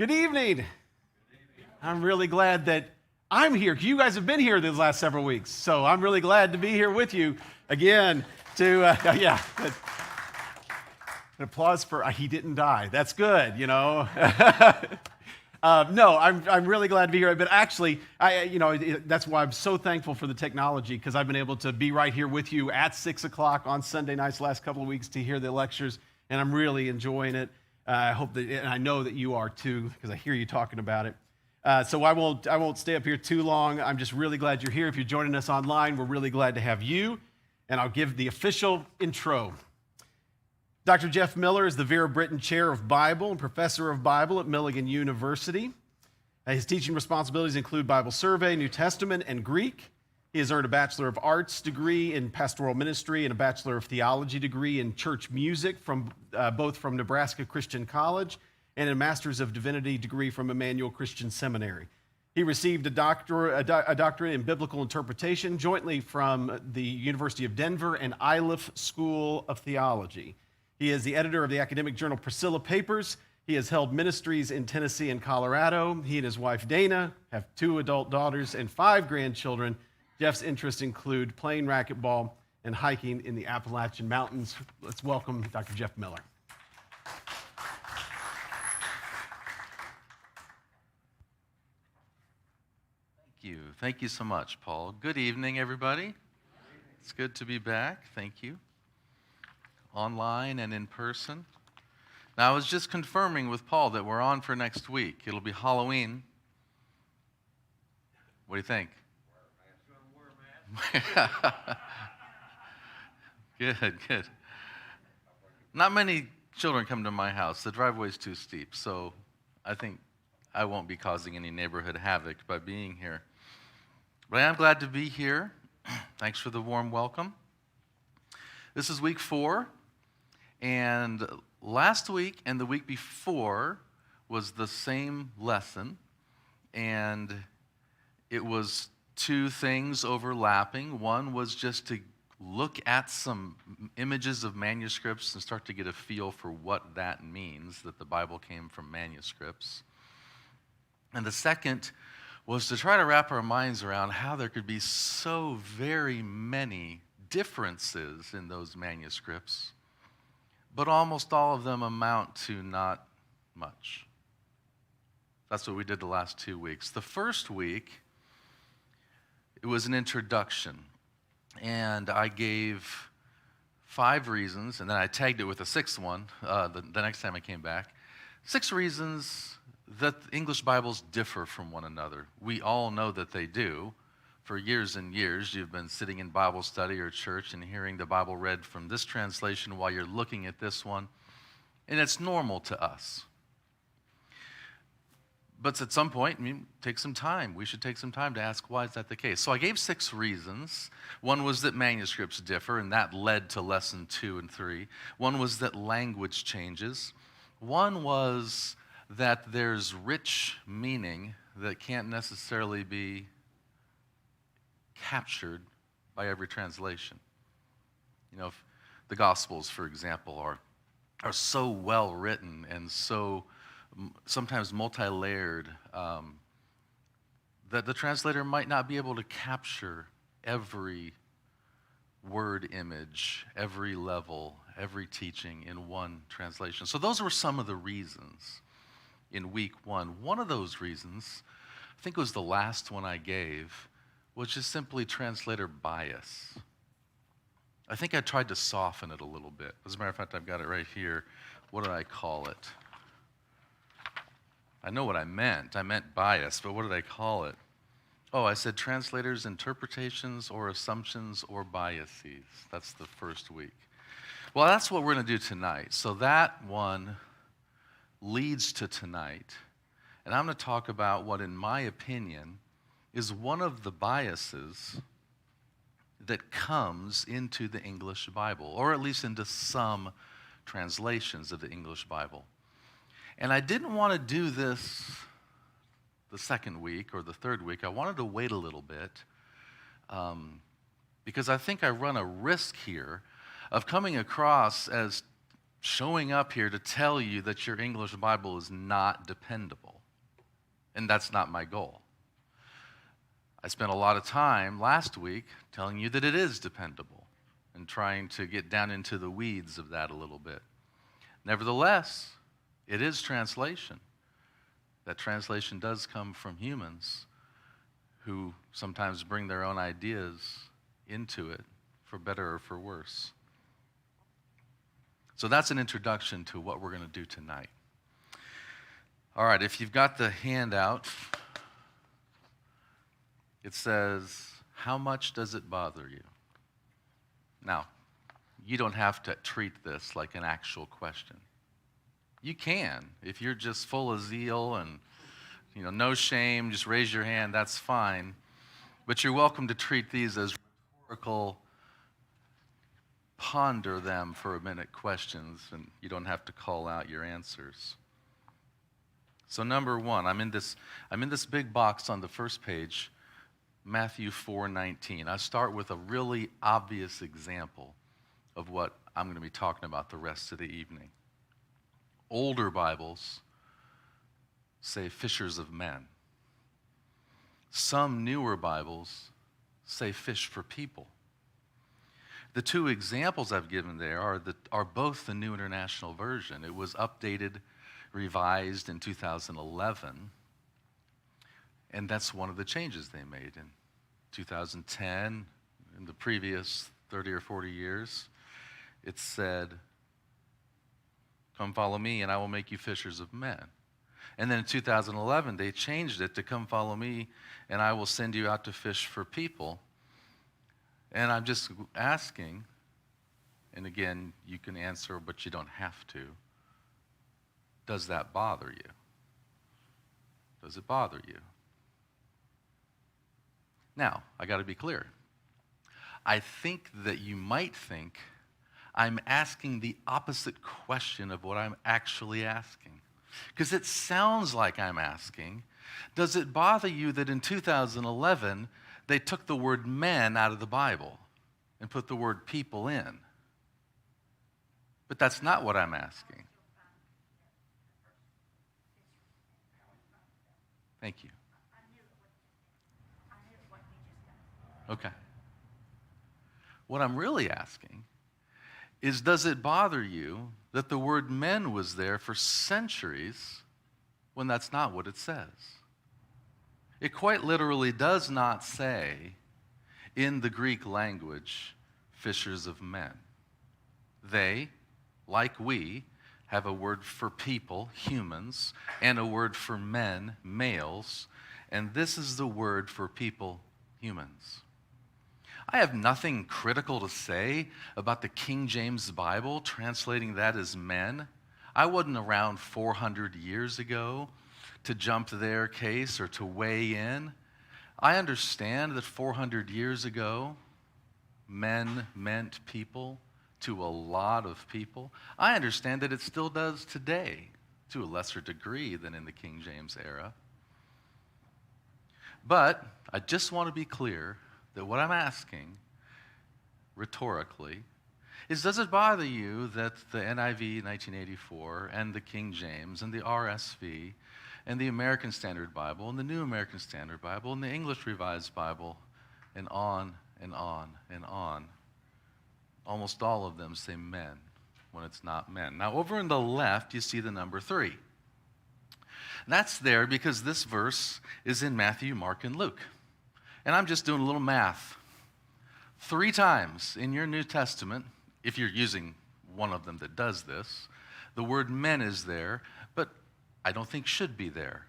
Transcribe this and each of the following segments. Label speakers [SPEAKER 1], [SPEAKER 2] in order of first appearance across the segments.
[SPEAKER 1] Good evening. I'm really glad that I'm here. You guys have been here these last several weeks, so I'm really glad to be here with you again. An applause for he didn't die. That's good, you know. No, I'm really glad to be here. But actually, that's why I'm so thankful for the technology, because I've been able to be right here with you at 6 o'clock on Sunday nights the last couple of weeks to hear the lectures, and I'm really enjoying it. I hope that, and I know that you are too, because I hear you talking about it. So I won't stay up here too long. I'm just really glad you're here. If you're joining us online, we're really glad to have you. And I'll give the official intro. Dr. Jeff Miller is the Vera Britton Chair of Bible and Professor of Bible at Milligan University. His teaching responsibilities include Bible survey, New Testament, and Greek. He has earned a Bachelor of Arts degree in Pastoral Ministry and a Bachelor of Theology degree in Church Music from both from Nebraska Christian College and a Master's of Divinity degree from Emmanuel Christian Seminary. He received a doctorate in Biblical Interpretation jointly from the University of Denver and Iliff School of Theology. He is the editor of the academic journal Priscilla Papers. He has held ministries in Tennessee and Colorado. He and his wife Dana have 2 adult daughters and 5 grandchildren. Jeff's interests include playing racquetball and hiking in the Appalachian Mountains. Let's welcome Dr. Jeff Miller.
[SPEAKER 2] Thank you so much, Paul. Good evening, everybody. It's good to be back. Thank you. Online and in person. Now, I was just confirming with Paul that we're on for next week. It'll be Halloween. What do you think? Good. Not many children come to my house. The driveway's too steep, so I think I won't be causing any neighborhood havoc by being here. But I am glad to be here. Thanks for the warm welcome. This is week 4, and last week and the week before was the same lesson, and it was 2 things overlapping. One was just to look at some images of manuscripts and start to get a feel for what that means, that the Bible came from manuscripts. And the second was to try to wrap our minds around how there could be so very many differences in those manuscripts, but almost all of them amount to not much. That's what we did the last 2 weeks. The first week, it was an introduction, and I gave 5 reasons, and then I tagged it with a 6th one the next time I came back. 6 reasons that English Bibles differ from one another. We all know that they do. For years and years, you've been sitting in Bible study or church and hearing the Bible read from this translation while you're looking at this one, and it's normal to us. But at some point, take some time. We should take some time to ask, why is that the case? So I gave 6 reasons. One was that manuscripts differ, and that led to lesson 2 and 3. One was that language changes. One was that there's rich meaning that can't necessarily be captured by every translation. If the Gospels, for example, are so well written and so sometimes multi-layered, that the translator might not be able to capture every word image, every level, every teaching in one translation. So those were some of the reasons in week 1. One of those reasons, I think it was the last one I gave, was just simply translator bias. I think I tried to soften it a little bit. As a matter of fact, I've got it right here. What did I call it? I know what I meant. I meant bias, but what did I call it? Oh, I said translators' interpretations or assumptions or biases. That's the first week. Well, that's what we're going to do tonight. So that one leads to tonight. And I'm going to talk about what, in my opinion, is one of the biases that comes into the English Bible, or at least into some translations of the English Bible. And I didn't want to do this the second week or the third week. I wanted to wait a little bit because I think I run a risk here of coming across as showing up here to tell you that your English Bible is not dependable. And that's not my goal. I spent a lot of time last week telling you that it is dependable and trying to get down into the weeds of that a little bit. Nevertheless, it is translation. That translation does come from humans who sometimes bring their own ideas into it, for better or for worse. So that's an introduction to what we're going to do tonight. All right, if you've got the handout, it says, how much does it bother you? Now, you don't have to treat this like an actual question. You can. If you're just full of zeal and no shame, just raise your hand, that's fine. But you're welcome to treat these as rhetorical, ponder them for a minute questions, and you don't have to call out your answers. So number one, I'm in this big box on the first page, Matthew 4:19. I start with a really obvious example of what I'm going to be talking about the rest of the evening. Older Bibles say fishers of men. Some newer Bibles say fish for people. The two examples I've given there are both the New International Version. It was updated, revised in 2011, and that's one of the changes they made in 2010. In the previous 30 or 40 years, it said, "Come follow me, and I will make you fishers of men." And then in 2011, they changed it to, "Come follow me, and I will send you out to fish for people." And I'm just asking, and again, you can answer, but you don't have to, does that bother you? Does it bother you? Now, I got to be clear. I think that you might think I'm asking the opposite question of what I'm actually asking. Because it sounds like I'm asking, does it bother you that in 2011 they took the word men out of the Bible and put the word people in? But that's not what I'm asking. Thank you. Okay. What I'm really asking is, does it bother you that the word men was there for centuries when that's not what it says? It quite literally does not say in the Greek language, fishers of men. They, like we, have a word for people, humans, and a word for men, males, and this is the word for people, humans. I have nothing critical to say about the King James Bible, translating that as men. I wasn't around 400 years ago to jump their case or to weigh in. I understand that 400 years ago, men meant people to a lot of people. I understand that it still does today, to a lesser degree than in the King James era. But I just want to be clear that what I'm asking, rhetorically, is, does it bother you that the NIV 1984 and the King James and the RSV and the American Standard Bible and the New American Standard Bible and the English Revised Bible and on and on and on, almost all of them say men when it's not men? Now, over on the left, you see the number 3. That's there because this verse is in Matthew, Mark, and Luke. And I'm just doing a little math. 3 times in your New Testament, if you're using one of them that does this, the word men is there, but I don't think should be there.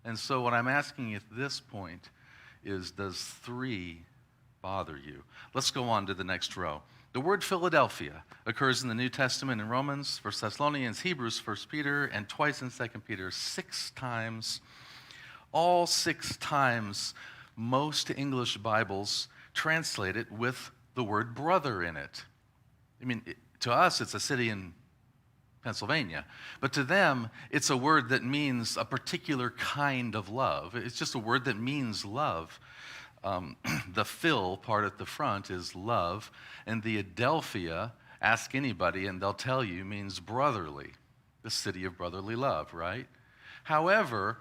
[SPEAKER 2] And so what I'm asking at this point is, does 3 bother you? Let's go on to the next row. The word Philadelphia occurs in the New Testament in Romans, 1 Thessalonians, Hebrews, 1 Peter, and twice in 2 Peter, 6 times. All 6 times, most English Bibles translate it with the word brother in it. I mean, to us, it's a city in Pennsylvania, but to them, it's a word that means a particular kind of love. It's just a word that means love. The Phil part at the front is love, and the Adelphia Ask anybody and they'll tell you means brotherly, the city of brotherly love, right? However,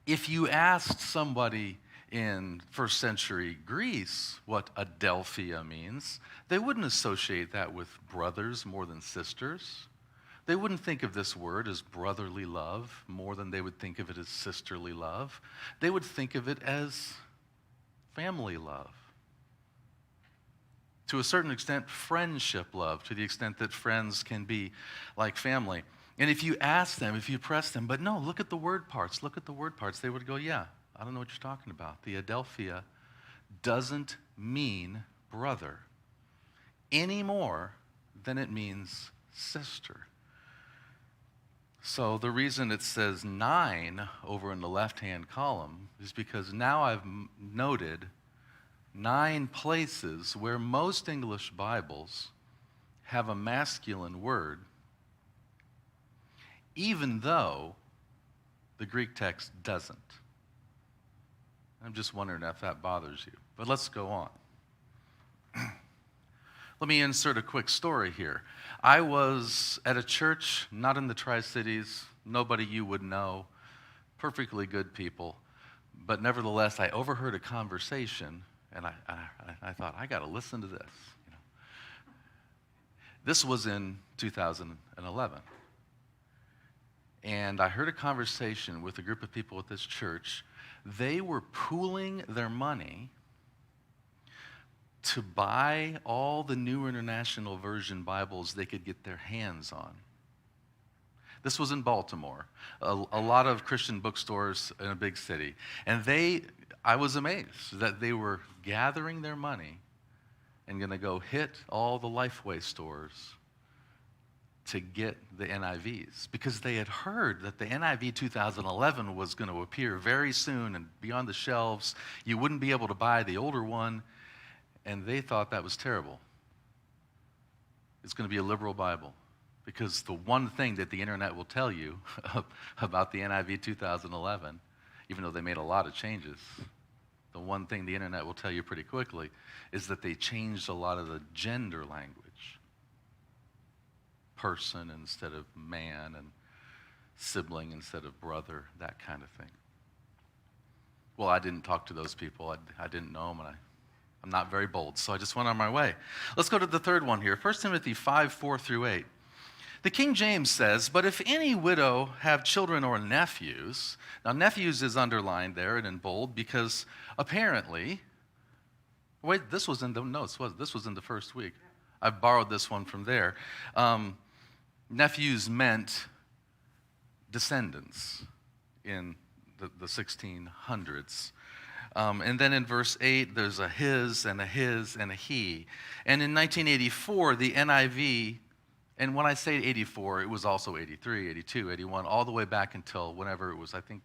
[SPEAKER 2] if you asked somebody in first century Greece what Adelphia means, they wouldn't associate that with brothers more than sisters. They wouldn't think of this word as brotherly love more than they would think of it as sisterly love. They would think of it as family love. To a certain extent, friendship love, to the extent that friends can be like family. And if you ask them, if you press them, but no, look at the word parts, they would go, yeah, I don't know what you're talking about. The Adelphia doesn't mean brother any more than it means sister. So the reason it says 9 over in the left-hand column is because now I've noted 9 places where most English Bibles have a masculine word, even though the Greek text doesn't. I'm just wondering if that bothers you. But let's go on. Let me insert a quick story here. I was at a church, not in the Tri-Cities, nobody you would know, perfectly good people, but nevertheless, I overheard a conversation, and I thought, I got to listen to this. You know. This was in 2011. And I heard a conversation with a group of people at this church. They were pooling their money to buy all the New International Version Bibles they could get their hands on. This was in Baltimore, a lot of Christian bookstores in a big city. And I was amazed that they were gathering their money and going to go hit all the Lifeway stores to get the NIVs, because they had heard that the NIV 2011 was going to appear very soon and be on the shelves. You wouldn't be able to buy the older one, and they thought that was terrible. It's going to be a liberal Bible, because the one thing that the internet will tell you about the NIV 2011, even though they made a lot of changes, the one thing the internet will tell you pretty quickly is that they changed a lot of the gender language. Person instead of man, and sibling instead of brother, that kind of thing. Well, I didn't talk to those people. I didn't know them, and I'm not very bold, so I just went on my way. Let's go to the third one here, 1 Timothy 5:4-8. The King James says, "But if any widow have children or nephews," now nephews is underlined there and in bold because apparently, wait, this was in the notes, this was in the first week. I borrowed this one from there. Nephews meant descendants in the 1600s. And then in verse 8, there's a his and a he. And in 1984, the NIV, and when I say 84, it was also 83, 82, 81, all the way back until whenever it was, I think,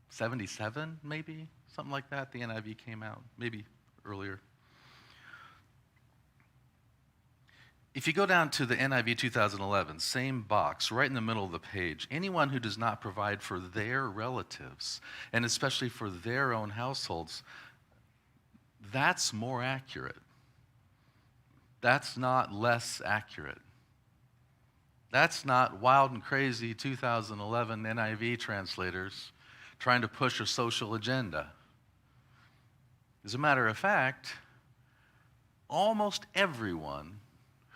[SPEAKER 2] 77 maybe, something like that, the NIV came out, maybe earlier. If you go down to the NIV 2011, same box, right in the middle of the page, anyone who does not provide for their relatives, and especially for their own households, that's more accurate. That's not less accurate. That's not wild and crazy 2011 NIV translators trying to push a social agenda. As a matter of fact, almost everyone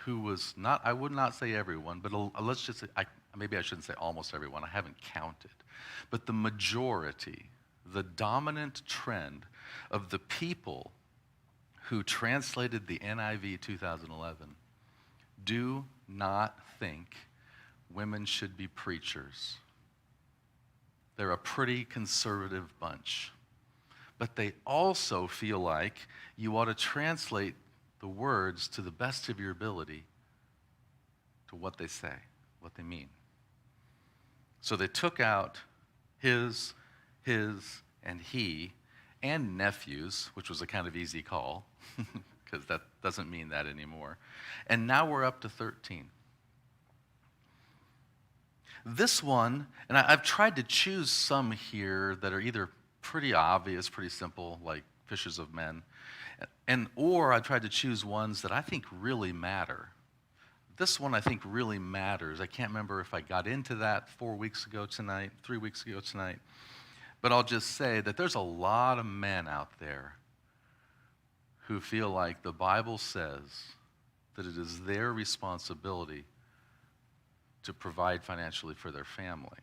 [SPEAKER 2] who was not, I would not say everyone, but let's just say, maybe I shouldn't say almost everyone, I haven't counted, but the majority, the dominant trend of the people who translated the NIV 2011 do not think women should be preachers. They're a pretty conservative bunch. But they also feel like you ought to translate the words to the best of your ability to what they say, what they mean. So they took out his, and he, and nephews, which was a kind of easy call, because that doesn't mean that anymore. And now we're up to 13. This one, and I've tried to choose some here that are either pretty obvious, pretty simple, like fishers of men. Or I tried to choose ones that I think really matter. This one I think really matters. I can't remember if I got into that 3 weeks ago tonight. But I'll just say that there's a lot of men out there who feel like the Bible says that it is their responsibility to provide financially for their family,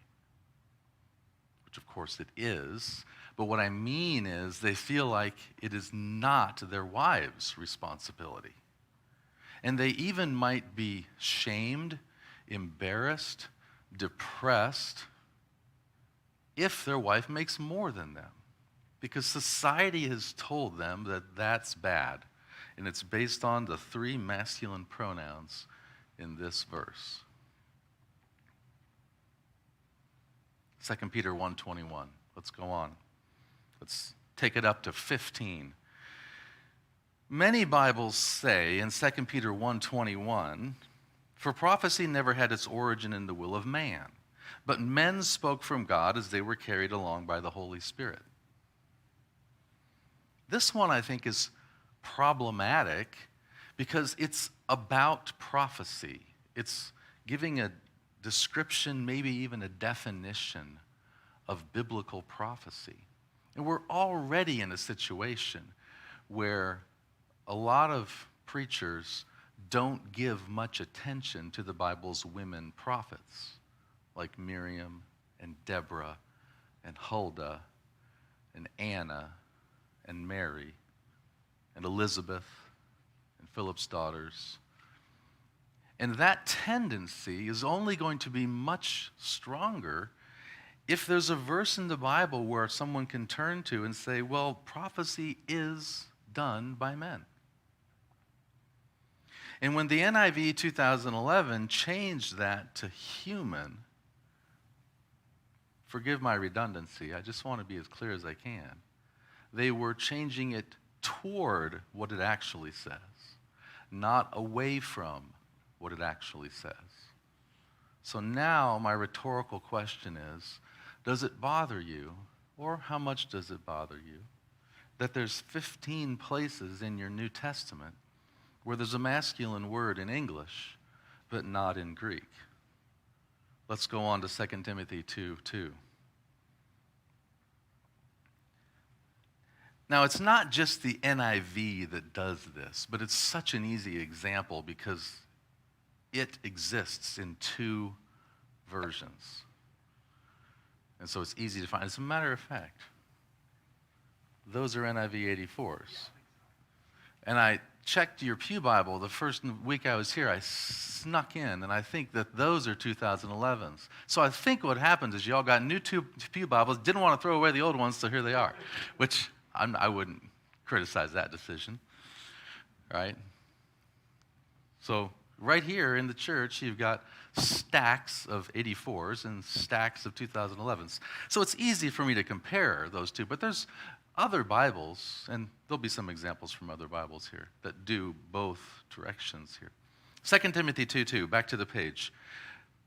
[SPEAKER 2] which of course it is. But what I mean is they feel like it is not their wives' responsibility. And they even might be shamed, embarrassed, depressed if their wife makes more than them. Because society has told them that that's bad. And it's based on the 3 masculine pronouns in this verse. 2 Peter 1:21. Let's go on. Let's take it up to 15. Many Bibles say in 2 Peter 1:21, "For prophecy never had its origin in the will of man, but men spoke from God as they were carried along by the Holy Spirit." This one I think is problematic because it's about prophecy. It's giving a description, maybe even a definition of biblical prophecy. And we're already in a situation where a lot of preachers don't give much attention to the Bible's women prophets, like Miriam and Deborah and Huldah and Anna and Mary and Elizabeth and Philip's daughters. And that tendency is only going to be much stronger if there's a verse in the Bible where someone can turn to and say, well, prophecy is done by men. And when the NIV 2011 changed that to human, forgive my redundancy, I just want to be as clear as I can. They were changing it toward what it actually says, not away from what it actually says. So now my rhetorical question is, does it bother you, or how much does it bother you, that there's 15 places in your New Testament where there's a masculine word in English, but not in Greek? Let's go on to 2 Timothy 2:2. Now, it's not just the NIV that does this, but it's such an easy example because it exists in 2 versions. And so it's easy to find. As a matter of fact, those are NIV 84s. And I checked your Pew Bible the first week I was here. I snuck in, and I think that those are 2011s. So I think what happened is you all got new Pew Bibles, didn't want to throw away the old ones, so here they are, which I wouldn't criticize that decision, right? So right here in the church, you've got stacks of 84s and stacks of 2011s. So it's easy for me to compare those two, but there's other Bibles, and there'll be some examples from other Bibles here that do both directions here. 2 Timothy 2:2, back to the page.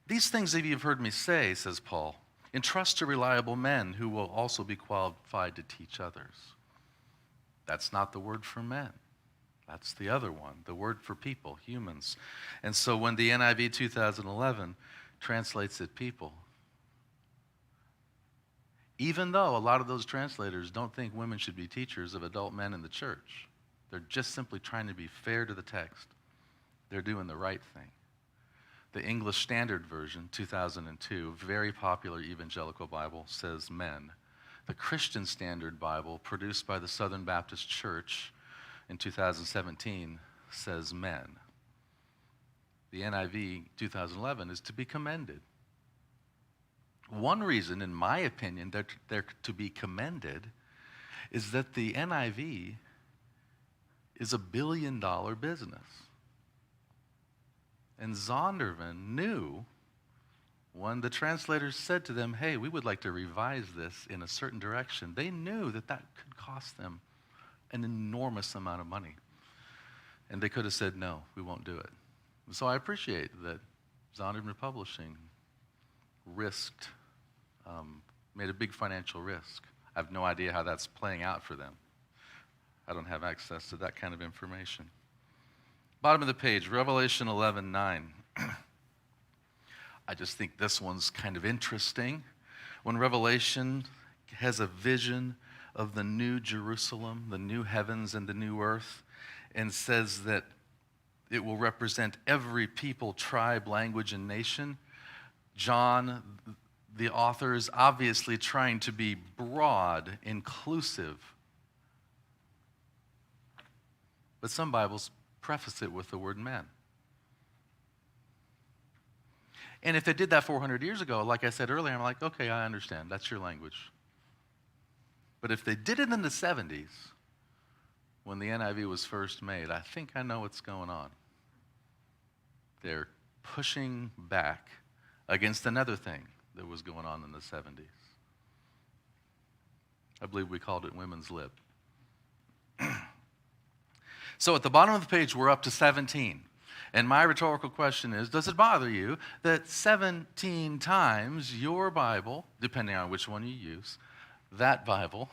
[SPEAKER 2] "These things that you've heard me say," says Paul, "entrust to reliable men who will also be qualified to teach others." That's not the word for men. That's the other one, the word for people, humans. And so when the NIV 2011 translates it people, even though a lot of those translators don't think women should be teachers of adult men in the church, they're just simply trying to be fair to the text. They're doing the right thing. The English Standard Version, 2002, very popular evangelical Bible, says men. The Christian Standard Bible, produced by the Southern Baptist Church in 2017, says men. The NIV 2011 is to be commended. One reason, in my opinion, that they're to be commended is that the NIV is $1 billion business. And Zondervan knew when the translators said to them, hey, we would like to revise this in a certain direction, they knew that that could cost them an enormous amount of money. And they could have said, no, we won't do it. So I appreciate that Zondervan Publishing risked, made a big financial risk. I have no idea how that's playing out for them. I don't have access to that kind of information. Bottom of the page, Revelation 11:9. I just think this one's kind of interesting. When Revelation has a vision of the new Jerusalem, the new heavens and the new earth, and says that it will represent every people, tribe, language, and nation, John, the author, is obviously trying to be broad, inclusive. But some Bibles preface it with the word men. And if they did that 400 years ago, like I said earlier, I'm like, okay, I understand. That's your language. But if they did it in the 70s, when the NIV was first made, I think I know what's going on. They're pushing back against another thing that was going on in the 70s. I believe we called it women's lib. So at the bottom of the page, we're up to 17. And my rhetorical question is, does it bother you that 17 times your Bible, depending on which one you use, that Bible,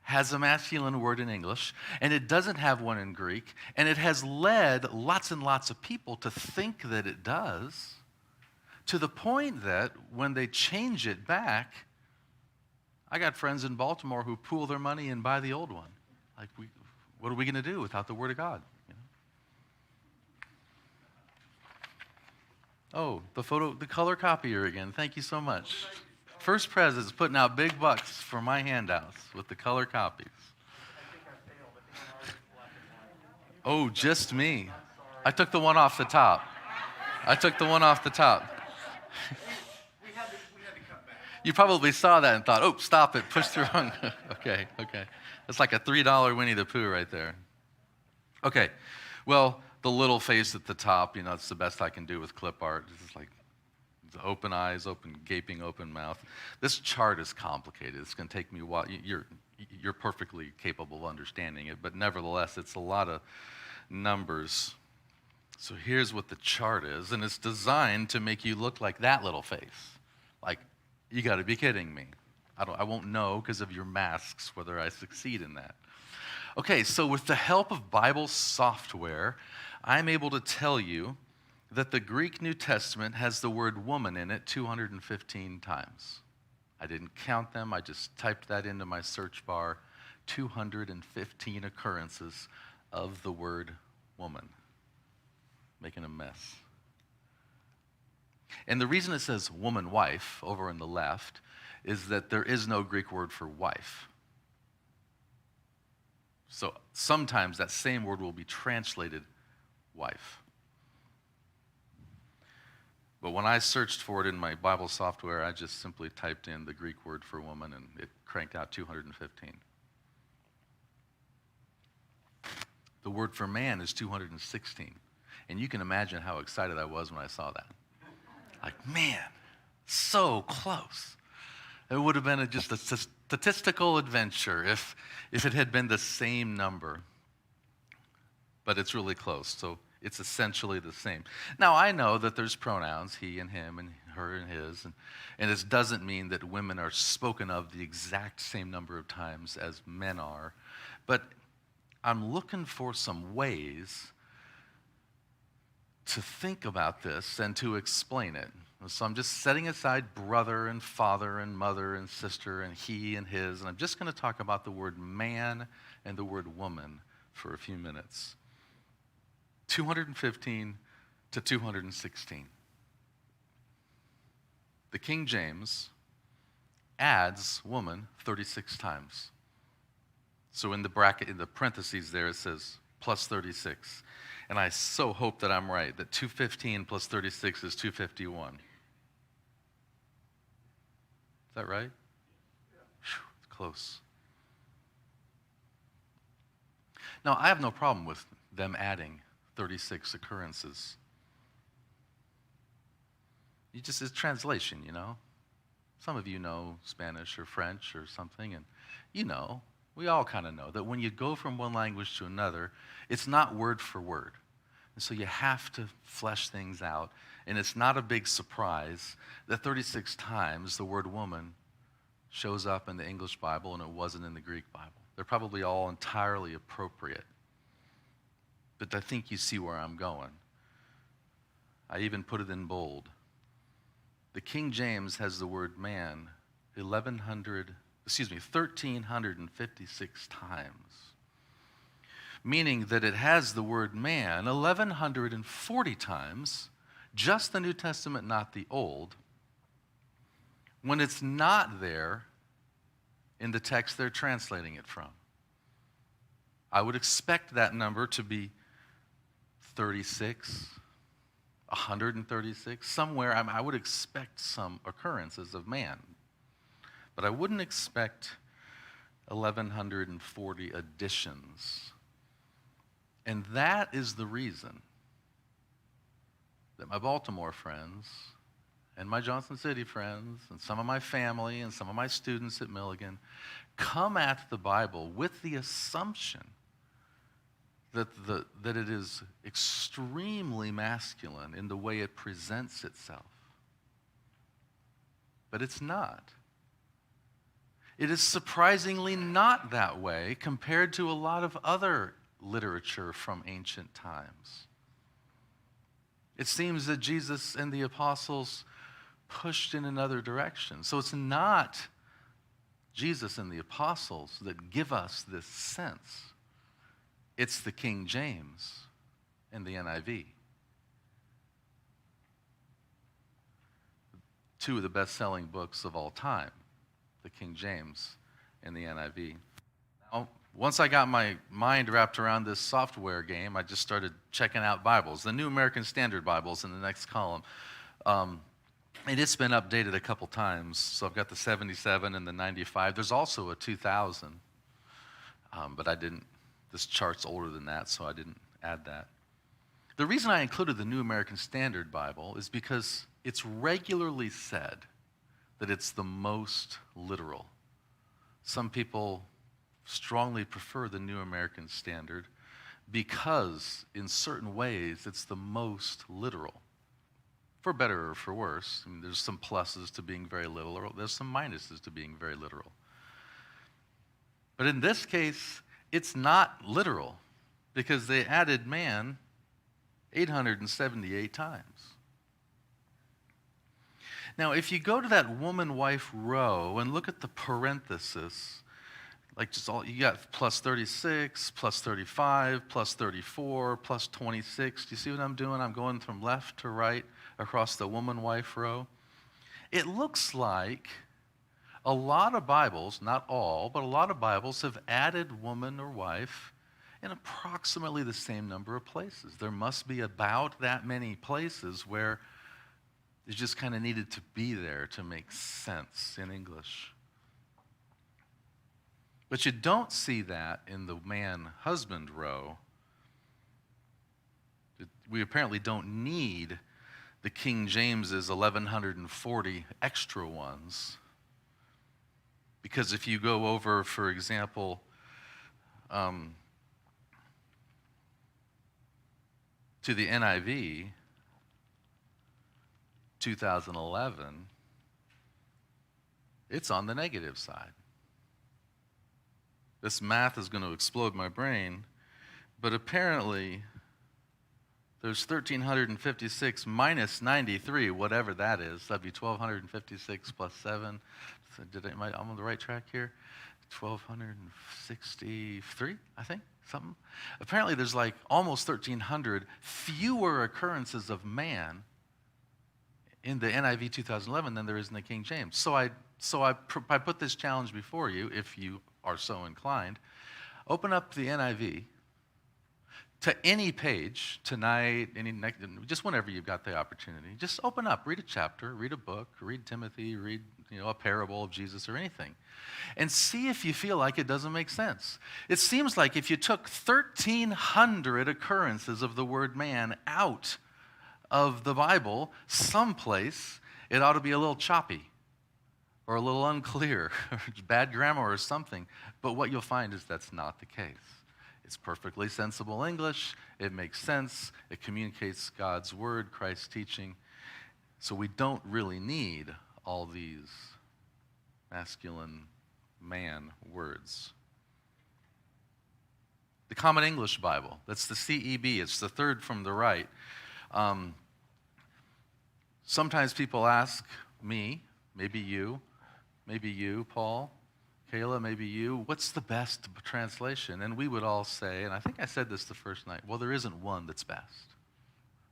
[SPEAKER 2] has a masculine word in English, and it doesn't have one in Greek, and it has led lots and lots of people to think that it does, to the point that when they change it back, I got friends in Baltimore who pool their money and buy the old one. Like, what are we going to do without the Word of God? You know? Oh, the color copier again. Thank you so much. First Pres is putting out big bucks for my handouts with the color copies. Oh, just me. I took the one off the top. You probably saw that and thought, oh, stop it, push the wrong. Okay. That's like a $3 Winnie the Pooh right there. Okay, well, the little face at the top, it's the best I can do with clip art. It's like open eyes, gaping open mouth. This chart is complicated. It's going to take me a while. You're perfectly capable of understanding it, but nevertheless, it's a lot of numbers. So here's what the chart is, and it's designed to make you look like that little face. Like, you got to be kidding me. I won't know because of your masks whether I succeed in that. Okay, so with the help of Bible software, I'm able to tell you that the Greek New Testament has the word woman in it 215 times. I didn't count them, I just typed that into my search bar. 215 occurrences of the word woman. Making a mess. And the reason it says woman, wife, over on the left, is that there is no Greek word for wife. So sometimes that same word will be translated wife. But when I searched for it in my Bible software, I just simply typed in the Greek word for woman, and it cranked out 215. The word for man is 216. And you can imagine how excited I was when I saw that. Like, man, so close. It would have been just a statistical adventure if it had been the same number. But it's really close, so it's essentially the same. Now, I know that there's pronouns, he and him and her and his, and this doesn't mean that women are spoken of the exact same number of times as men are, but I'm looking for some ways to think about this and to explain it. So I'm just setting aside brother and father and mother and sister and he and his, and I'm just going to talk about the word man and the word woman for a few minutes. 215 to 216. The King James adds woman 36 times. So in the bracket, in the parentheses there, it says plus 36. And I so hope that I'm right, that 215 plus 36 is 251. Is that right? Yeah. Whew, it's close. Now, I have no problem with them adding 36 occurrences. It's translation, Some of you know Spanish or French or something, and we all kind of know that when you go from one language to another, it's not word for word. And so you have to flesh things out. And it's not a big surprise that 36 times the word woman shows up in the English Bible and it wasn't in the Greek Bible. They're probably all entirely appropriate. But I think you see where I'm going. I even put it in bold. The King James has the word man 1,356 times, meaning that it has the word man 1,140 times, just the New Testament, not the Old, when it's not there in the text they're translating it from. I would expect that number to be 36, 136, somewhere. I would expect some occurrences of man, but I wouldn't expect 1,140 additions. And that is the reason that my Baltimore friends and my Johnson City friends and some of my family and some of my students at Milligan come at the Bible with the assumption that it is extremely masculine in the way it presents itself. But it's not. It is surprisingly not that way compared to a lot of other literature from ancient times. It seems that Jesus and the apostles pushed in another direction. So it's not Jesus and the apostles that give us this sense. It's the King James and the NIV. Two of the best-selling books of all time, the King James and the NIV. Now, once I got my mind wrapped around this software game, I just started checking out Bibles, the New American Standard Bibles in the next column. And it's been updated a couple times. So I've got the 77 and the 95. There's also a 2000, but I didn't. This chart's older than that, so I didn't add that. The reason I included the New American Standard Bible is because it's regularly said that it's the most literal. Some people strongly prefer the New American Standard because, in certain ways, it's the most literal. For better or for worse. I mean, there's some pluses to being very literal. There's some minuses to being very literal. But in this case, it's not literal because they added man 878 times. Now, if you go to that woman-wife row and look at the parenthesis, like just all, you got plus 36, plus 35, plus 34, plus 26. Do you see what I'm doing? I'm going from left to right across the woman-wife row. It looks like a lot of Bibles, not all, but a lot of Bibles have added woman or wife in approximately the same number of places. There must be about that many places where it just kind of needed to be there to make sense in English. But you don't see that in the man-husband row. We apparently don't need the King James's 1,140 extra ones. Because if you go over, for example, to the NIV, 2011, it's on the negative side. This math is going to explode my brain, but apparently there's 1,356 minus 93, whatever that is. That'd be 1,256 plus 7. So I'm on the right track here? 1,263, I think, something. Apparently there's like almost 1,300 fewer occurrences of man in the NIV 2011 than there is in the King James. So I put this challenge before you, if you are so inclined. Open up the NIV to any page tonight, just whenever you've got the opportunity. Just open up, read a chapter, read a book, read Timothy, read a parable of Jesus or anything, and see if you feel like it doesn't make sense. It seems like if you took 1,300 occurrences of the word man out of the Bible, someplace it ought to be a little choppy or a little unclear, or bad grammar or something. But what you'll find is that's not the case. It's perfectly sensible English. It makes sense. It communicates God's word, Christ's teaching. So we don't really need all these masculine man words. The Common English Bible. That's the CEB. It's the third from the right. Sometimes people ask me, maybe you, Paul, Kayla, maybe you, what's the best translation? And we would all say, and I think I said this the first night, well, there isn't one that's best.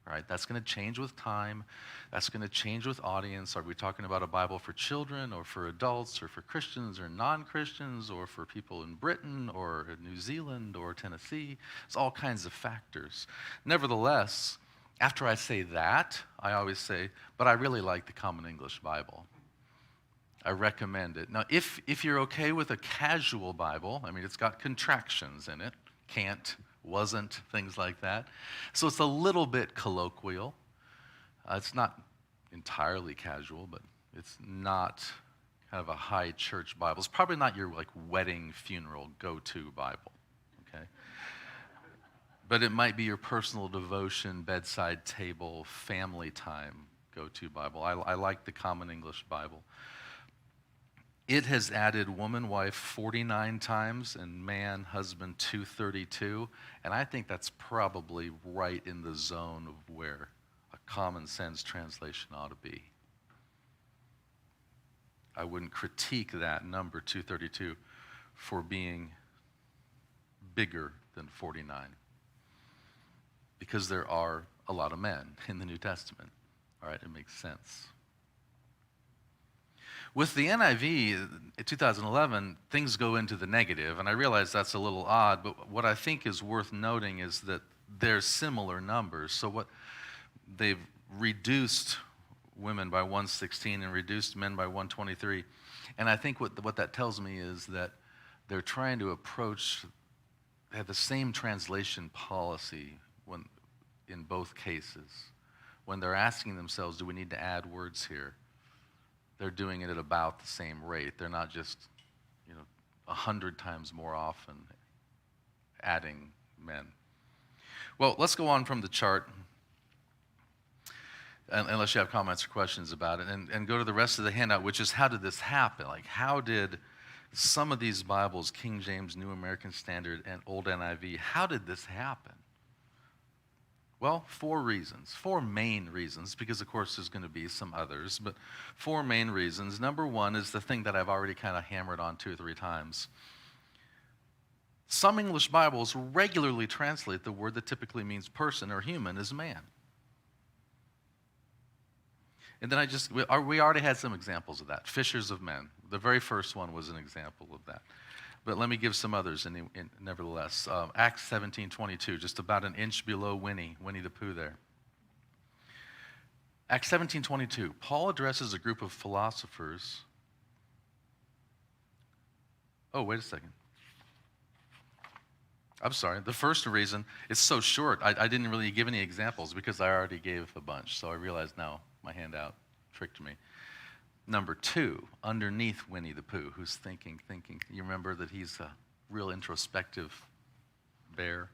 [SPEAKER 2] All right, that's going to change with time. That's going to change with audience. Are we talking about a Bible for children or for adults or for Christians or non-Christians or for people in Britain or in New Zealand or Tennessee? It's all kinds of factors. Nevertheless, after I say that, I always say, but I really like the Common English Bible. I recommend it. Now, if you're okay with a casual Bible, I mean, it's got contractions in it, can't, wasn't, things like that. So it's a little bit colloquial. It's not entirely casual, but it's not kind of a high church Bible. It's probably not your like wedding, funeral, go-to Bible, okay? But it might be your personal devotion, bedside table, family time go-to Bible. I like the Common English Bible. It has added woman, wife 49 times and man, husband 232. And I think that's probably right in the zone of where a common sense translation ought to be. I wouldn't critique that number 232 for being bigger than 49. Because there are a lot of men in the New Testament. All right, it makes sense. With the NIV in 2011, things go into the negative, and I realize that's a little odd, but what I think is worth noting is that they're similar numbers. So what they've reduced women by 116 and reduced men by 123, and I think what that tells me is that they're trying to have the same translation policy in both cases. When they're asking themselves, do we need to add words here? They're doing it at about the same rate. They're not just, 100 times more often adding men. Well, let's go on from the chart, unless you have comments or questions about it, and go to the rest of the handout, which is how did this happen? Like, how did some of these Bibles, King James, New American Standard, and Old NIV, how did this happen? Well, 4 main reasons, because of course there's going to be some others, but 4 main reasons. Number 1 is the thing that I've already kind of hammered on 2 or 3 times. Some English Bibles regularly translate the word that typically means person or human as man. And then we already had some examples of that. Fishers of men. The very first one was an example of that. But let me give some others nevertheless. Acts 17:22, just about an inch below Winnie the Pooh there. Acts 17:22, Paul addresses a group of philosophers. Oh, wait a second. I'm sorry. The first reason, it's so short, I didn't really give any examples because I already gave a bunch. So I realize now my handout tricked me. Number 2, underneath Winnie the Pooh, who's thinking. You remember that he's a real introspective bear?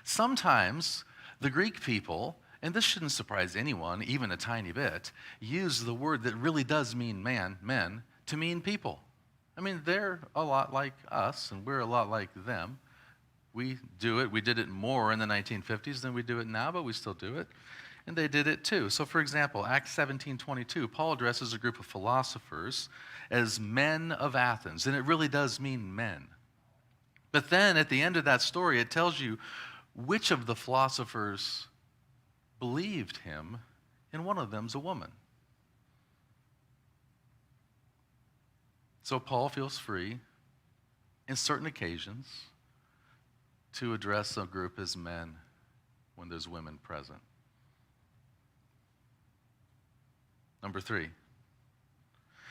[SPEAKER 2] Sometimes the Greek people, and this shouldn't surprise anyone, even a tiny bit, use the word that really does mean men, to mean people. I mean, they're a lot like us, and we're a lot like them. We do it. We did it more in the 1950s than we do it now, but we still do it. And they did it too. So for example, Acts 17:22, Paul addresses a group of philosophers as men of Athens, and it really does mean men. But then at the end of that story, it tells you which of the philosophers believed him, and one of them's a woman. So Paul feels free, in certain occasions, to address a group as men when there's women present. Number 3,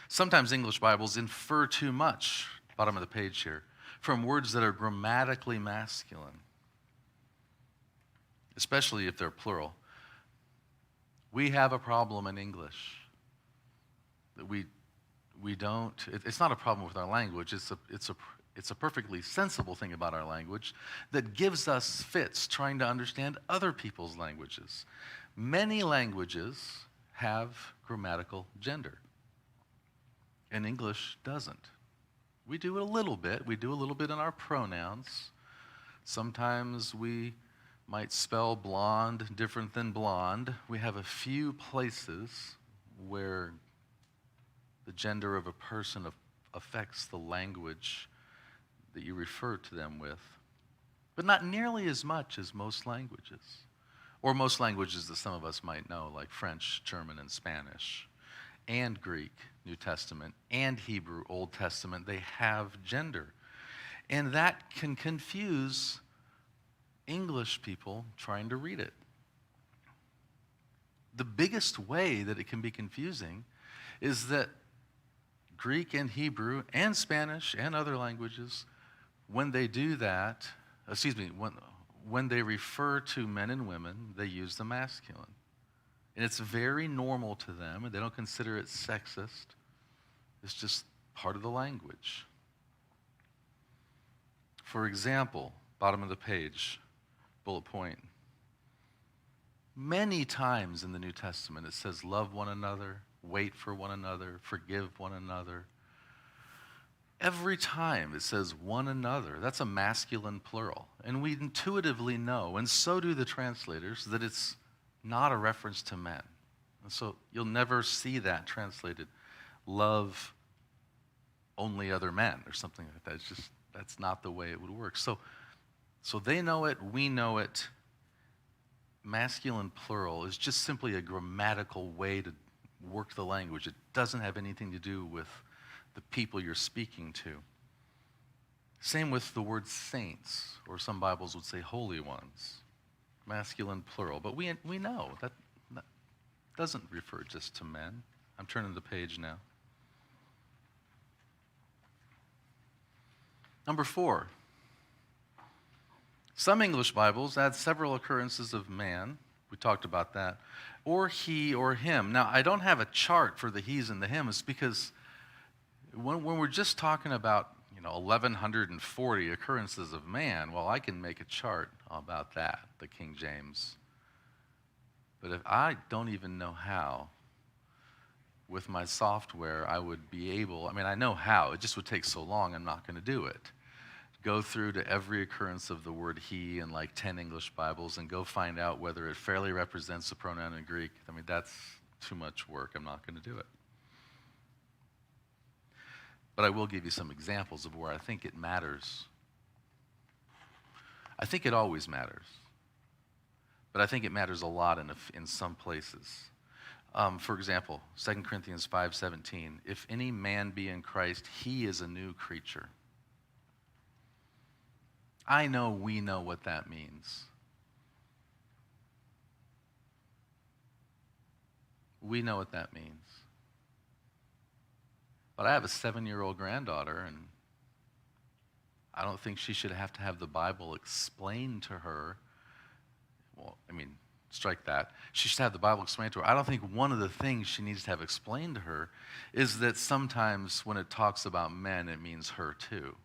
[SPEAKER 2] sometimes English Bibles infer too much, bottom of the page here, from words that are grammatically masculine, especially if they're plural. We have a problem in English that we don't, it's not a problem with our language, it's a perfectly sensible thing about our language that gives us fits trying to understand other people's languages. Many languages have grammatical gender, and English doesn't. We do it a little bit. We do a little bit in our pronouns. Sometimes we might spell blonde different than blonde. We have a few places where the gender of a person affects the language that you refer to them with, but not nearly as much as most languages, or most languages that some of us might know, like French, German, and Spanish, and Greek, New Testament, and Hebrew, Old Testament. They have gender, and that can confuse English people trying to read it. The biggest way that it can be confusing is that Greek and Hebrew and Spanish and other languages, when they do that, when they refer to men and women, they use the masculine. And it's very normal to them, and they don't consider it sexist. It's just part of the language. For example, bottom of the page, bullet point. Many times in the New Testament it says, love one another, wait for one another, forgive one another. Every time it says one another, that's a masculine plural. And we intuitively know, and so do the translators, that it's not a reference to men. And so you'll never see that translated, love only other men or something like that. It's just, that's not the way it would work. So they know it, we know it. Masculine plural is just simply a grammatical way to work the language. It doesn't have anything to do with the people you're speaking to. Same with the word saints, or some Bibles would say holy ones. Masculine plural. But we know that doesn't refer just to men. I'm turning the page now. Number 4. Some English Bibles add several occurrences of man. We talked about that. Or he or him. Now, I don't have a chart for the he's and the hims because when we're just talking about 1,140 occurrences of man, well, I can make a chart about that, the King James. But if I don't even know how, with my software, I would be able, I know how, it just would take so long, I'm not going to do it. Go through to every occurrence of the word he in like 10 English Bibles and go find out whether it fairly represents the pronoun in Greek. That's too much work. I'm not going to do it. But I will give you some examples of where I think it matters. I think it always matters. But I think it matters a lot in some places. For example, 2 Corinthians 5:17, if any man be in Christ, he is a new creature. I know we know what that means. We know what that means. But I have a 7-year-old granddaughter, and I don't think she should have to have the Bible explained to her. Well, strike that. She should have the Bible explained to her. I don't think one of the things she needs to have explained to her is that sometimes when it talks about men, it means her too.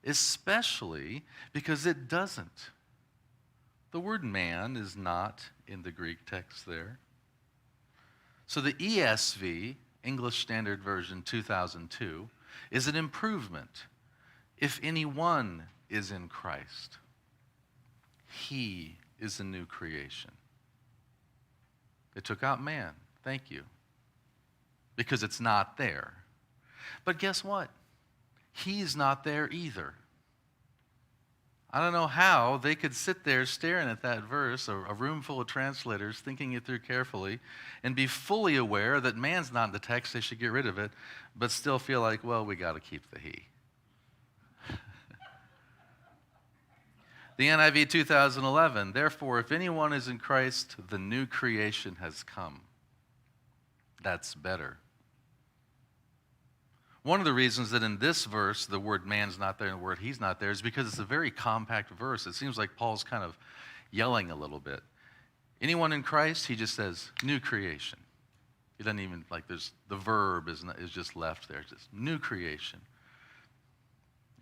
[SPEAKER 2] Especially because it doesn't. The word man is not in the Greek text there. So the ESV, English Standard Version 2002, is an improvement. If anyone is in Christ, he is a new creation. It took out man. Thank you. Because it's not there. But guess what? He's not there either. I don't know how they could sit there staring at that verse, a room full of translators, thinking it through carefully, and be fully aware that man's not in the text, they should get rid of it, but still feel like, well, we got to keep the he. The NIV 2011, therefore, if anyone is in Christ, the new creation has come. That's better. One of the reasons that in this verse the word man's not there and the word he's not there is because it's a very compact verse. It seems like Paul's kind of yelling a little bit. Anyone in Christ, he just says new creation. He doesn't even, there's the verb is just left there, just new creation.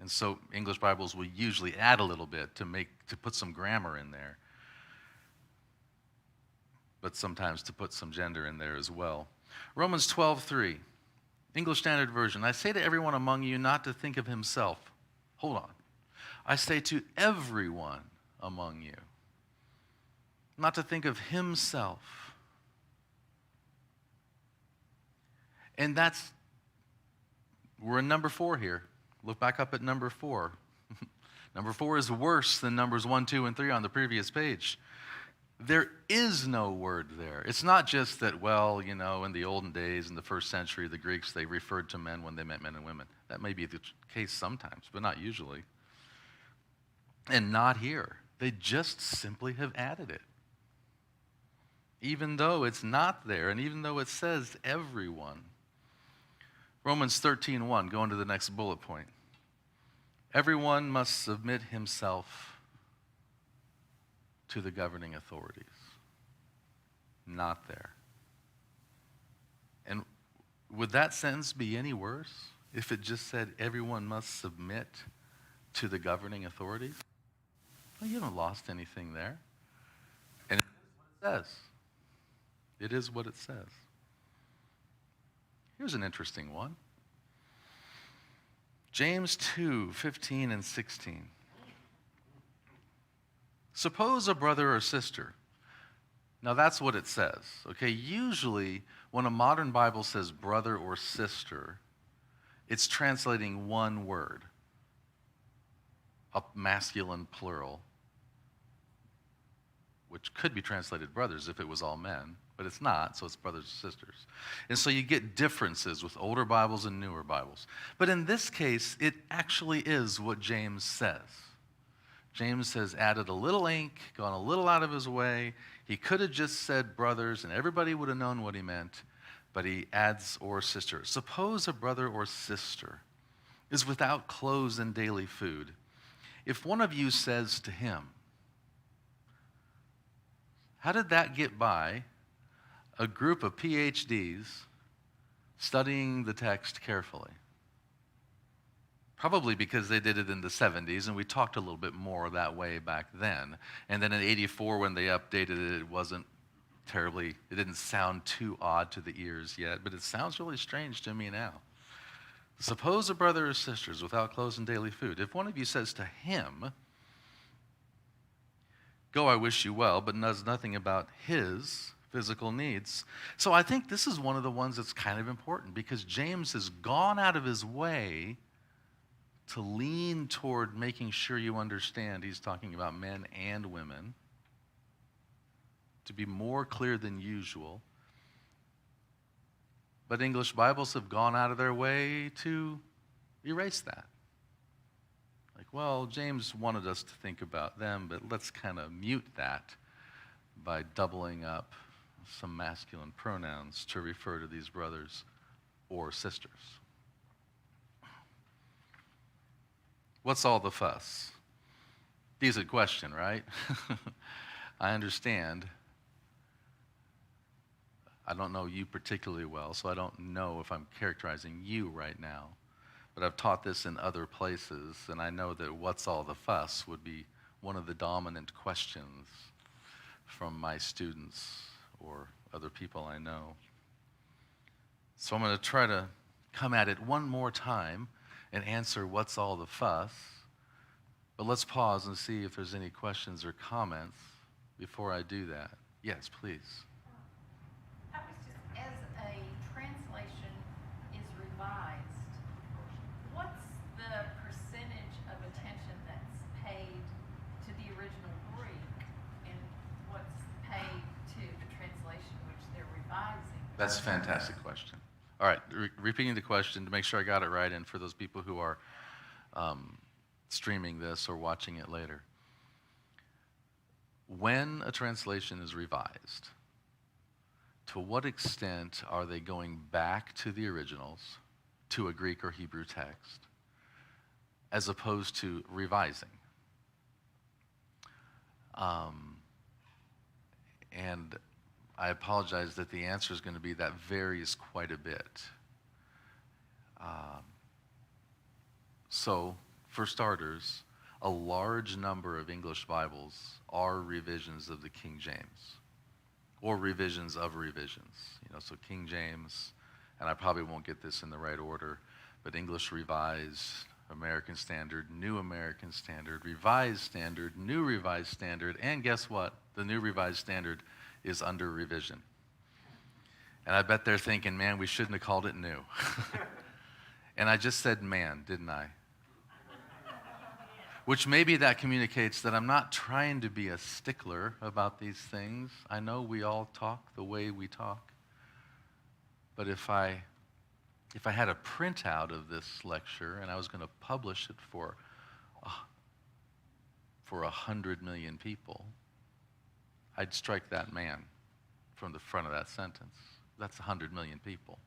[SPEAKER 2] And so English Bibles will usually add a little bit to put some grammar in there, but sometimes to put some gender in there as well. Romans 12:3. English Standard Version, I say to everyone among you not to think of himself. Hold on. I say to everyone among you not to think of himself. And we're in number 4 here. Look back up at number 4. Number 4 is worse than numbers 1, 2, and 3 on the previous page. There is no word there. It's not just that, well, in the olden days, in the first century, the Greeks, they referred to men when they meant men and women. That may be the case sometimes, but not usually. And not here. They just simply have added it. Even though it's not there, and even though it says everyone. Romans 13:1, go into the next bullet point. Everyone must submit himself to the governing authorities. Not there. And would that sentence be any worse if it just said everyone must submit to the governing authorities? Well, you haven't lost anything there. And it is what it says. It is what it says. Here's an interesting one. James 2:15 and 16. Suppose a brother or sister. Now that's what it says. Okay, usually when a modern Bible says brother or sister, it's translating one word, a masculine plural, which could be translated brothers if it was all men, but it's not, so it's brothers and sisters. And so you get differences with older Bibles and newer Bibles. But in this case, it actually is what James says. James has added a little ink, gone a little out of his way. He could have just said brothers, and everybody would have known what he meant, but he adds or sister. Suppose a brother or sister is without clothes and daily food. If one of you says to him, how did that get by a group of PhDs studying the text carefully? Probably because they did it in the 70s, and we talked a little bit more that way back then. And then in 84, when they updated it, it didn't sound too odd to the ears yet, but it sounds really strange to me now. Suppose a brother or sister is without clothes and daily food. If one of you says to him, go, I wish you well, but knows nothing about his physical needs. So I think this is one of the ones that's kind of important, because James has gone out of his way to lean toward making sure you understand he's talking about men and women, to be more clear than usual. But English Bibles have gone out of their way to erase that. Like, well, James wanted us to think about them, but let's kind of mute that by doubling up some masculine pronouns to refer to these brothers or sisters. What's all the fuss? Decent question, right? I understand. I don't know you particularly well, so I don't know if I'm characterizing you right now. But I've taught this in other places, and I know that what's all the fuss would be one of the dominant questions from my students or other people I know. So I'm going to try to come at it one more time and answer what's all the fuss. But let's pause and see if there's any questions or comments before I do that. Yes, please.
[SPEAKER 3] I was just, as a translation is revised, what's the percentage of attention that's paid to the original Greek and what's paid to the translation which they're revising?
[SPEAKER 2] That's a fantastic question. All right, repeating the question to make sure I got it right, and for those people who are streaming this or watching it later. When a translation is revised, to what extent are they going back to the originals, to a Greek or Hebrew text, as opposed to revising? And I apologize that the answer is going to be that varies quite a bit. So, for starters, a large number of English Bibles are revisions of the King James, or revisions of revisions. So King James and I probably won't get this in the right order, but English Revised, American Standard, New American Standard, Revised Standard, New Revised Standard, and guess what? The New Revised Standard is under revision. And I bet they're thinking, man, we shouldn't have called it new. And I just said man, didn't I? Which maybe that communicates that I'm not trying to be a stickler about these things. I know we all talk the way we talk. But if I had a printout of this lecture and I was going to publish it for 100 million people, I'd strike that man from the front of that sentence. That's 100 million people.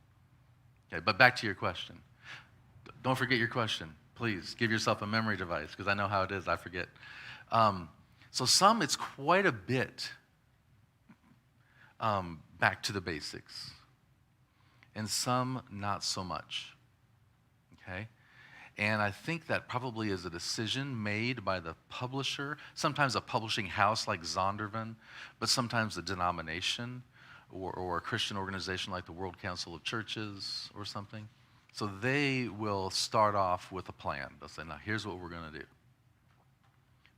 [SPEAKER 2] Okay, but back to your question. Don't forget your question. Please give yourself a memory device, because I know how it is. I forget. So some, it's quite a bit back to the basics. And some, not so much. Okay? And I think that probably is a decision made by the publisher, sometimes a publishing house like Zondervan, but sometimes a denomination or a Christian organization like the World Council of Churches or something. So they will start off with a plan. They'll say, now here's what we're going to do.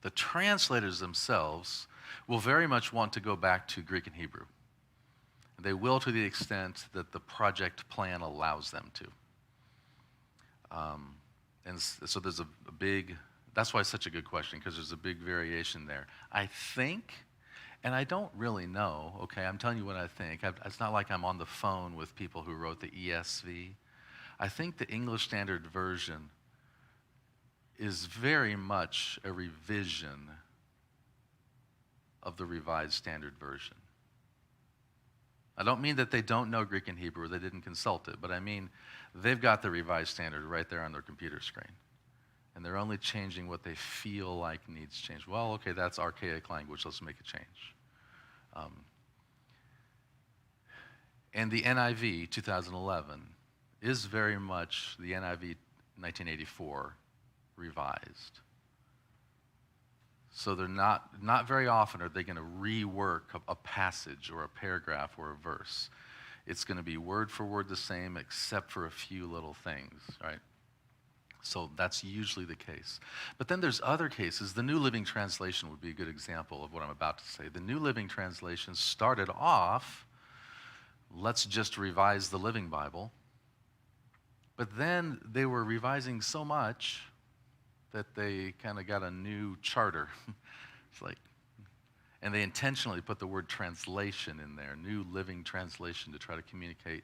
[SPEAKER 2] The translators themselves will very much want to go back to Greek and Hebrew. They will to the extent that the project plan allows them to. And so there's a big, that's why it's such a good question, because there's a big variation there. I think, and I don't really know, okay, I'm telling you what I think. It's not like I'm on the phone with people who wrote the ESV. I think the English Standard Version is very much a revision of the Revised Standard Version. I don't mean that they don't know Greek and Hebrew, or they didn't consult it, but I mean they've got the Revised Standard right there on their computer screen. And they're only changing what they feel like needs change. Well, okay, that's archaic language, let's make a change. And the NIV 2011 is very much the NIV 1984 revised. So they're not very often are they going to rework a passage or a paragraph or a verse. It's going to be word for word the same except for a few little things, right? So that's usually the case. But then there's other cases. The New Living Translation would be a good example of what I'm about to say. The New Living Translation started off, let's just revise the Living Bible. But then they were revising so much that they kind of got a new charter. It's like, and they intentionally put the word translation in there, New Living Translation, to try to communicate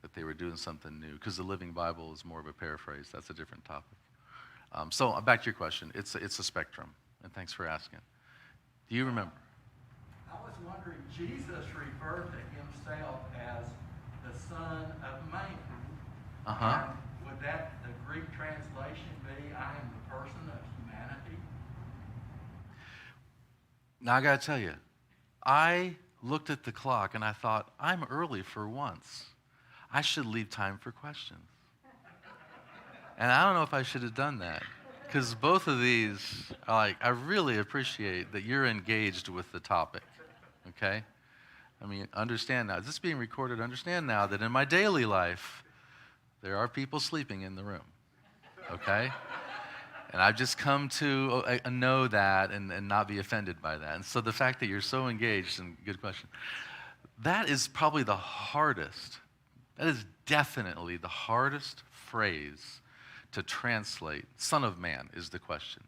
[SPEAKER 2] that they were doing something new, because the Living Bible is more of a paraphrase. That's a different topic. So back to your question. It's a spectrum, and thanks for asking. Do you remember?
[SPEAKER 4] I was wondering, Jesus referred to himself as the Son of Man.
[SPEAKER 2] Uh-huh.
[SPEAKER 4] And would that, the Greek translation be, I am the person of humanity?
[SPEAKER 2] Now I got to tell you, I looked at the clock and I thought, I'm early for once. I should leave time for questions. And I don't know if I should have done that, because both of these, I really appreciate that you're engaged with the topic, okay? I mean, understand now, this is being recorded, understand now that in my daily life, there are people sleeping in the room, okay? And I've just come to know that and not be offended by that. And so the fact that you're so engaged, and good question, that is probably the hardest. That is definitely the hardest phrase to translate. Son of Man is the question.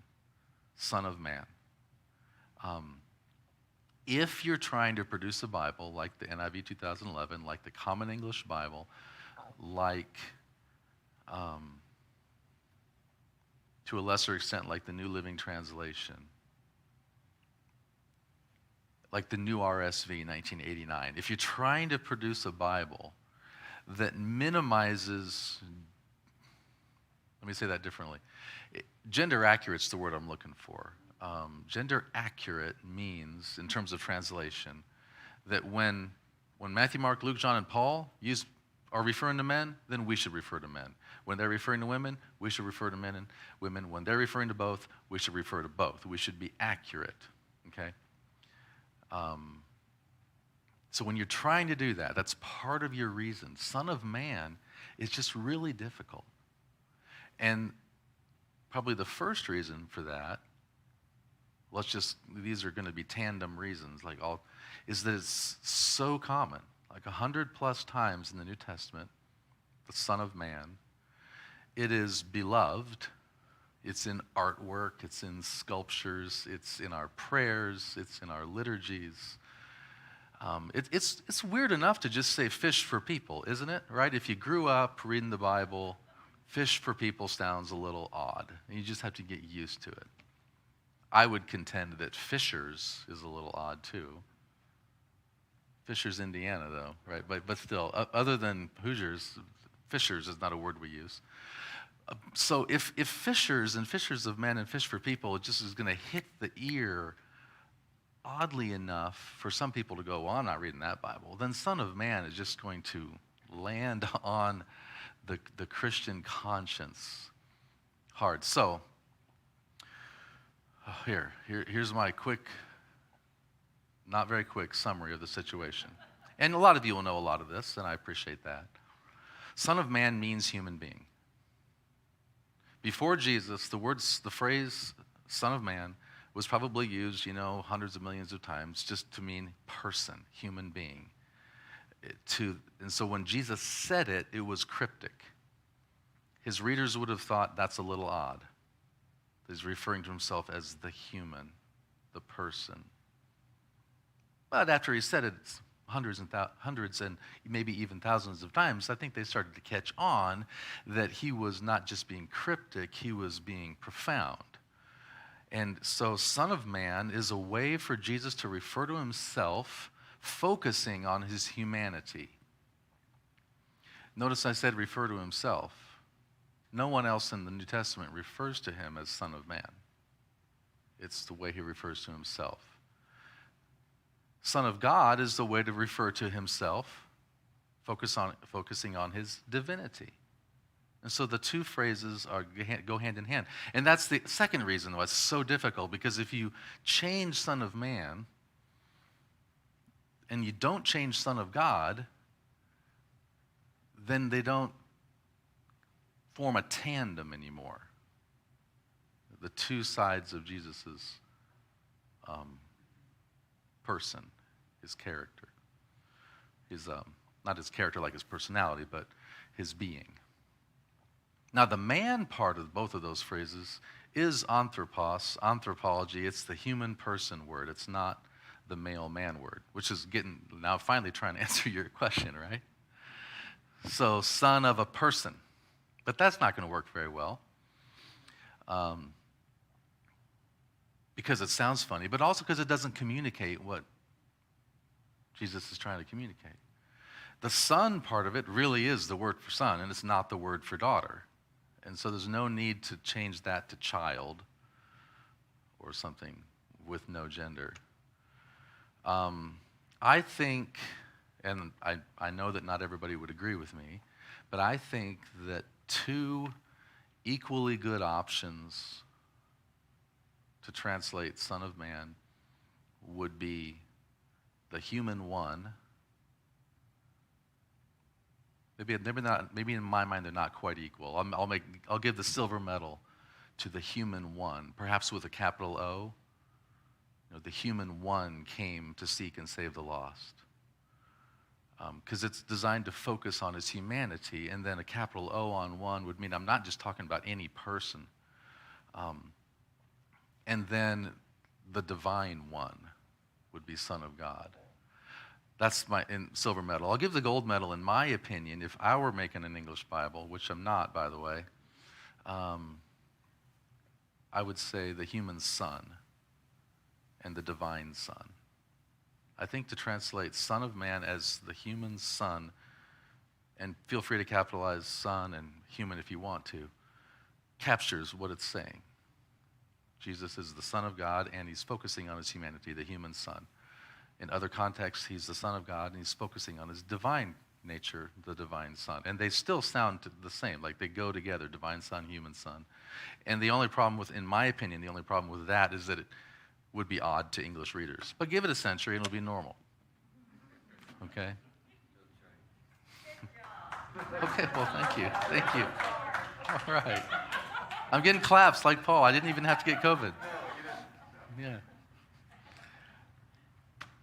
[SPEAKER 2] Son of Man. If you're trying to produce a Bible like the NIV 2011, like the Common English Bible, like, to a lesser extent, like the New Living Translation, like the New RSV 1989, if you're trying to produce a Bible that minimizes, let me say that differently. Gender accurate is the word I'm looking for. Gender accurate means, in terms of translation, that when Matthew, Mark, Luke, John, and Paul are referring to men, then we should refer to men. When they're referring to women, we should refer to men and women. When they're referring to both, we should refer to both. We should be accurate, okay? So when you're trying to do that, that's part of your reason. Son of Man is just really difficult. And probably the first reason for that, these are going to be tandem reasons, is that it's so common. Like 100+ times in the New Testament, the Son of Man. It is beloved. It's in artwork. It's in sculptures. It's in our prayers. It's in our liturgies. It's weird enough to just say fish for people, isn't it? Right? If you grew up reading the Bible, fish for people sounds a little odd. And you just have to get used to it. I would contend that fishers is a little odd too. Fishers, Indiana, though, right? But still, other than Hoosiers, fishers is not a word we use. So if fishers and fishers of men and fish for people, it just is going to hit the ear oddly enough for some people to go, well, I'm not reading that Bible. Then Son of Man is just going to land on the Christian conscience hard. So here's my quick, not very quick summary of the situation. And a lot of you will know a lot of this, and I appreciate that. Son of Man means human being. Before Jesus, the phrase Son of Man was probably used, hundreds of millions of times just to mean person, human being. And so when Jesus said it, it was cryptic. His readers would have thought that's a little odd. He's referring to himself as the human, the person. But after he said it hundreds and maybe even thousands of times, I think they started to catch on that he was not just being cryptic, he was being profound. And so Son of Man is a way for Jesus to refer to himself, focusing on his humanity. Notice I said refer to himself. No one else in the New Testament refers to him as Son of Man. It's the way he refers to himself. Son of God is the way to refer to himself, focusing on his divinity. And so the two phrases go hand in hand. And that's the second reason why it's so difficult, because if you change Son of Man and you don't change Son of God, then they don't form a tandem anymore. The two sides of Jesus' person, his character. Not his character like his personality, but his being. Now, the man part of both of those phrases is anthropos, anthropology. It's the human person word. It's not the male man word, which is now finally trying to answer your question, right? So, son of a person. But that's not going to work very well. Because it sounds funny, but also because it doesn't communicate what Jesus is trying to communicate. The son part of it really is the word for son, and it's not the word for daughter. And so there's no need to change that to child or something with no gender. I think, and I know that not everybody would agree with me, but I think that two equally good options to translate Son of Man would be the human one. Maybe in my mind they're not quite equal. I'll give the silver medal to the human one, perhaps with a capital O. The human one came to seek and save the lost. Because it's designed to focus on his humanity, and then a capital O on one would mean I'm not just talking about any person. And then the divine one would be Son of God. That's my silver medal. I'll give the gold medal, in my opinion, if I were making an English Bible, which I'm not, by the way, I would say the human son and the divine son. I think to translate Son of Man as the human son, and feel free to capitalize son and human if you want to, captures what it's saying. Jesus is the Son of God, and he's focusing on his humanity, the human son. In other contexts, he's the Son of God, and he's focusing on his divine nature, the divine Son. And they still sound the same, like they go together, divine Son, human Son. And the only problem in my opinion, the only problem with that is that it would be odd to English readers. But give it a century, and it'll be normal. okay? Okay, well, thank you. Thank you. All right. I'm getting claps like Paul. I didn't even have to get COVID. Yeah.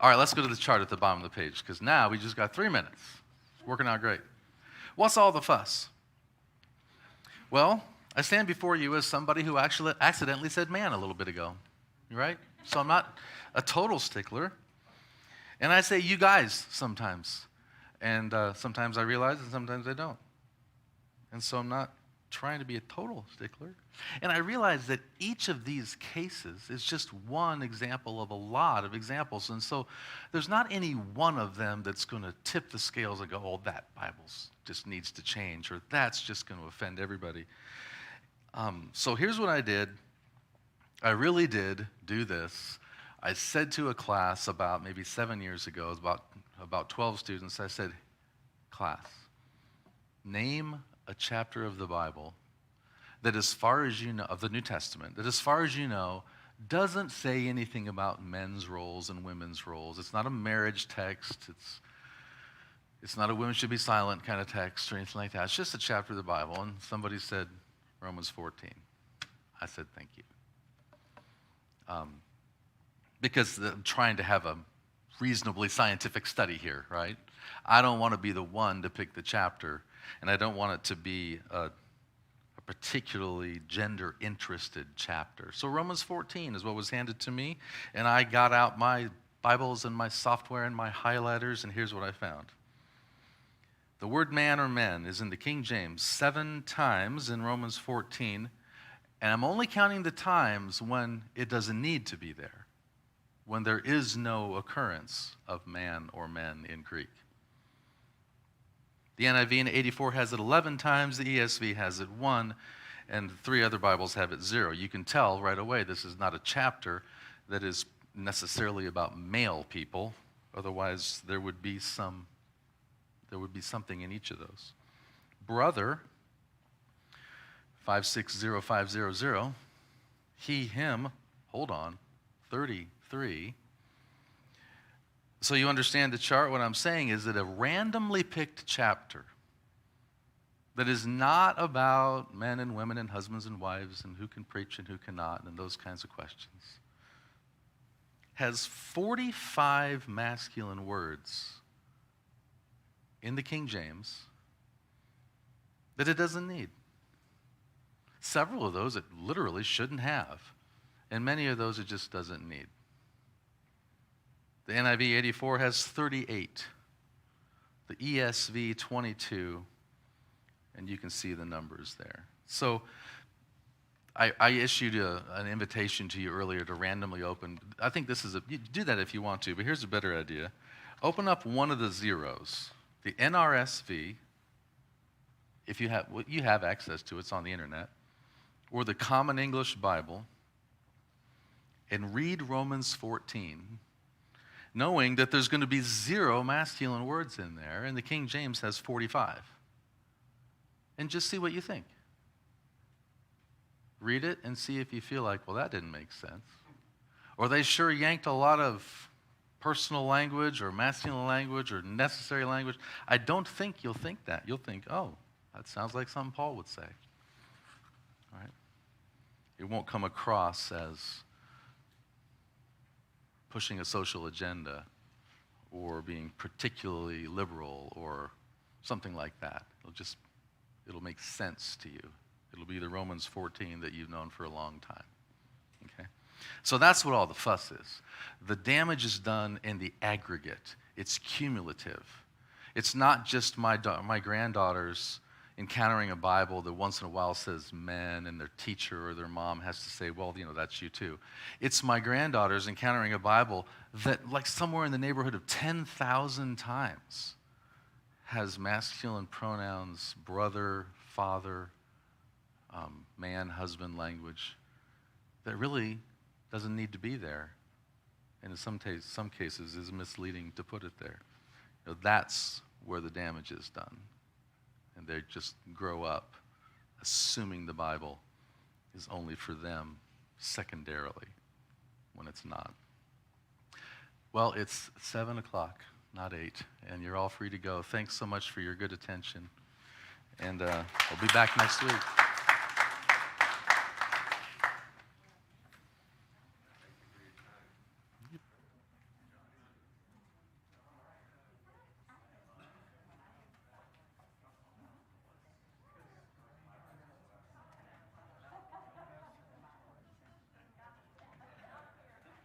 [SPEAKER 2] All right, let's go to the chart at the bottom of the page, because now we just got 3 minutes. It's working out great. What's all the fuss? Well, I stand before you as somebody who actually accidentally said man a little bit ago, right? So I'm not a total stickler. And I say you guys sometimes. And sometimes I realize and sometimes I don't. And so I'm not trying to be a total stickler. And I realize that each of these cases is just one example of a lot of examples. And so there's not any one of them that's going to tip the scales and go, oh, that Bible just needs to change, or that's just going to offend everybody. So here's what I did. I really did do this. I said to a class about maybe 7 years ago, it was about 12 students, I said, class, name a chapter of the Bible that, as far as you know, of the New Testament, that as far as you know, doesn't say anything about men's roles and women's roles. It's not a marriage text. It's not a women should be silent kind of text or anything like that. It's just a chapter of the Bible. And somebody said Romans 14. I said, thank you. Because I'm trying to have a reasonably scientific study here, right? I don't want to be the one to pick the chapter, and I don't want it to be a particularly gender-interested chapter. So Romans 14 is what was handed to me, and I got out my Bibles and my software and my highlighters, and here's what I found. The word man or men is in the King James 7 times in Romans 14, and I'm only counting the times when it doesn't need to be there, when there is no occurrence of man or men in Greek. The NIV in 84 has it 11 times, the ESV has it 1, and 3 other Bibles have it 0. You can tell right away this is not a chapter that is necessarily about male people, otherwise there would be something in each of those. Brother, 560500, he, him, hold on, 33. So you understand the chart. What I'm saying is that a randomly picked chapter that is not about men and women and husbands and wives and who can preach and who cannot and those kinds of questions has 45 masculine words in the King James that it doesn't need. Several of those it literally shouldn't have, and many of those it just doesn't need. The NIV 84 has 38, the ESV 22, and you can see the numbers there. So I issued an invitation to you earlier to randomly open. I think this is you do that if you want to, but here's a better idea. Open up one of the zeros, the NRSV, if you have access to it, it's on the internet, or the Common English Bible, and read Romans 14, knowing that there's going to be 0 masculine words in there, and the King James has 45. And just see what you think. Read it and see if you feel like, well, that didn't make sense. Or they sure yanked a lot of personal language or masculine language or necessary language. I don't think you'll think that. You'll think, oh, that sounds like something Paul would say. All right? It won't come across as pushing a social agenda or being particularly liberal or something like that. It'll make sense to you. It'll be the Romans 14 that you've known for a long time. Okay? So that's what all the fuss is. The damage is done in the aggregate. It's cumulative. It's not just my granddaughters encountering a Bible that once in a while says men, and their teacher or their mom has to say, well, that's you too. It's my granddaughters encountering a Bible that, like somewhere in the neighborhood of 10,000 times, has masculine pronouns, brother, father, man, husband language that really doesn't need to be there. And in some cases is misleading to put it there. That's where the damage is done. And they just grow up assuming the Bible is only for them secondarily when it's not. Well, it's 7 o'clock. not 8. And you're all free to go. Thanks so much for your good attention. And we'll be back next week.